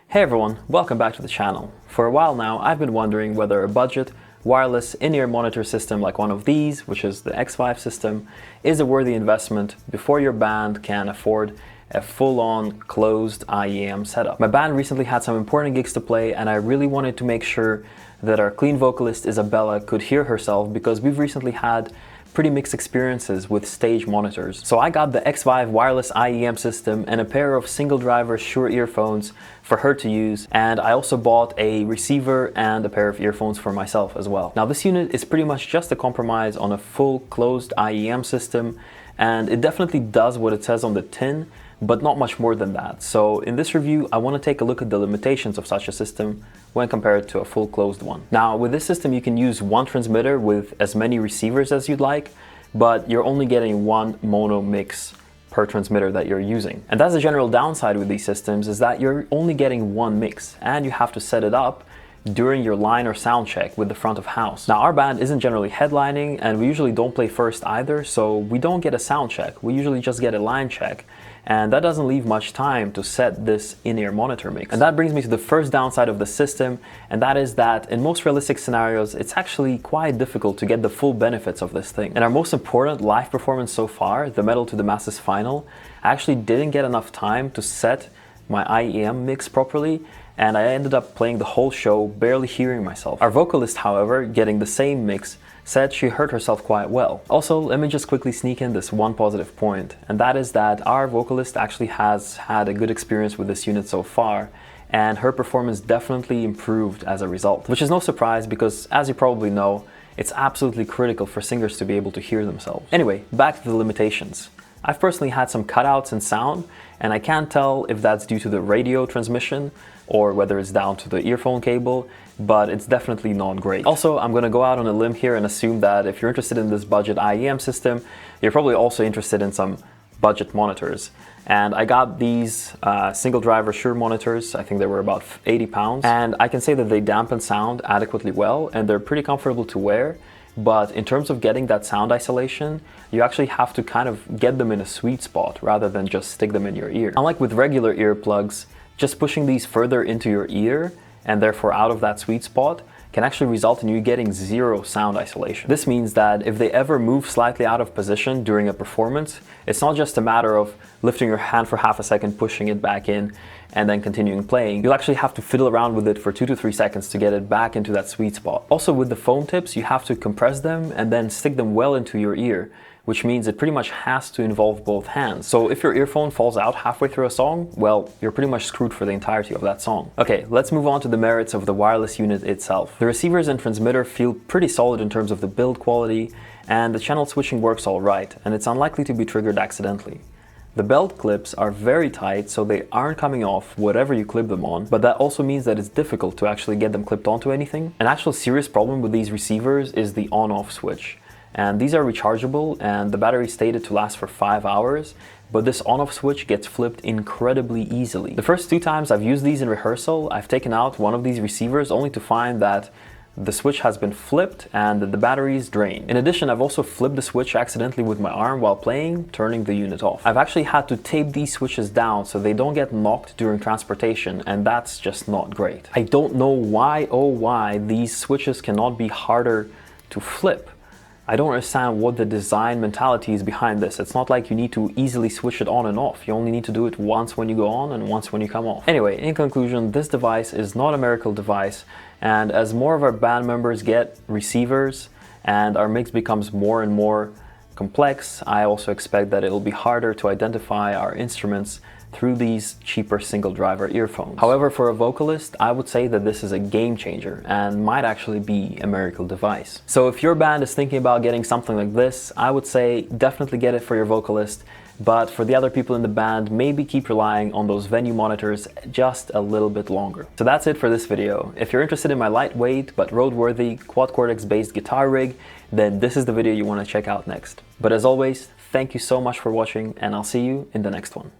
Hey everyone, welcome back to the channel. For a while now, I've been wondering whether a budget, wireless in-ear monitor system like one of these, which is the Xvive system, is a worthy investment before your band can afford a full-on closed IEM setup. My band recently had some important gigs to play and I really wanted to make sure that our clean vocalist Isabella could hear herself because we've recently had pretty mixed experiences with stage monitors. So I got the Xvive wireless IEM system and a pair of single driver Shure earphones for her to use, and I also bought a receiver and a pair of earphones for myself as well. Now this unit is pretty much just a compromise on a full closed IEM system, and it definitely does what it says on the tin, but not much more than that. So in this review, I want to take a look at the limitations of such a system when compared to a full closed one. Now with this system you can use one transmitter with as many receivers as you'd like, but you're only getting one mono mix per transmitter that you're using. And that's the general downside with these systems, is that you're only getting one mix and you have to set it up during your line or sound check with the front of house. Now our band isn't generally headlining and we usually don't play first either, so we don't get a sound check. We usually just get a line check. And that doesn't leave much time to set this in-ear monitor mix. And that brings me to the first downside of the system, and that is that in most realistic scenarios, it's actually quite difficult to get the full benefits of this thing. And our most important live performance so far, the Metal to the Masses final, I actually didn't get enough time to set my IEM mix properly, and I ended up playing the whole show barely hearing myself. Our vocalist, however, getting the same mix, said she heard herself quite well. Also, let me just quickly sneak in this one positive point, and that is that our vocalist actually has had a good experience with this unit so far, and her performance definitely improved as a result. Which is no surprise because, as you probably know, it's absolutely critical for singers to be able to hear themselves. Anyway, back to the limitations. I've personally had some cutouts in sound, and I can't tell if that's due to the radio transmission or whether it's down to the earphone cable, but it's definitely not great. Also, I'm gonna go out on a limb here and assume that if you're interested in this budget IEM system, you're probably also interested in some budget monitors. And I got these single driver Shure monitors. I think they were about 80 pounds. And I can say that they dampen sound adequately well and they're pretty comfortable to wear. But in terms of getting that sound isolation, you actually have to kind of get them in a sweet spot rather than just stick them in your ear. Unlike with regular earplugs, just pushing these further into your ear and therefore out of that sweet spot can actually result in you getting zero sound isolation. This means that if they ever move slightly out of position during a performance, it's not just a matter of lifting your hand for half a second, pushing it back in, and then continuing playing. You'll actually have to fiddle around with it for 2 to 3 seconds to get it back into that sweet spot. Also with the foam tips, you have to compress them and then stick them well into your ear, which means it pretty much has to involve both hands. So if your earphone falls out halfway through a song, well, you're pretty much screwed for the entirety of that song. Okay, let's move on to the merits of the wireless unit itself. The receivers and transmitter feel pretty solid in terms of the build quality, and the channel switching works all right, and it's unlikely to be triggered accidentally. The belt clips are very tight, so they aren't coming off whatever you clip them on, but that also means that it's difficult to actually get them clipped onto anything. An actual serious problem with these receivers is the on-off switch. And these are rechargeable and the battery is stated to last for 5 hours, but this on-off switch gets flipped incredibly easily. The first 2 times I've used these in rehearsal, I've taken out one of these receivers only to find that the switch has been flipped and that the battery is drained. In addition, I've also flipped the switch accidentally with my arm while playing, turning the unit off. I've actually had to tape these switches down so they don't get knocked during transportation, and that's just not great. I don't know why, oh why, these switches cannot be harder to flip. I don't understand what the design mentality is behind this. It's not like you need to easily switch it on and off. You only need to do it once when you go on and once when you come off. Anyway, in conclusion, this device is not a miracle device, and as more of our band members get receivers and our mix becomes more and more complex, I also expect that it'll be harder to identify our instruments through these cheaper single driver earphones. However, for a vocalist, I would say that this is a game changer and might actually be a miracle device. So if your band is thinking about getting something like this, I would say definitely get it for your vocalist, but for the other people in the band, maybe keep relying on those venue monitors just a little bit longer. So that's it for this video. If you're interested in my lightweight but roadworthy quad Cortex based guitar rig, then this is the video you want to check out next. But as always, thank you so much for watching and I'll see you in the next one.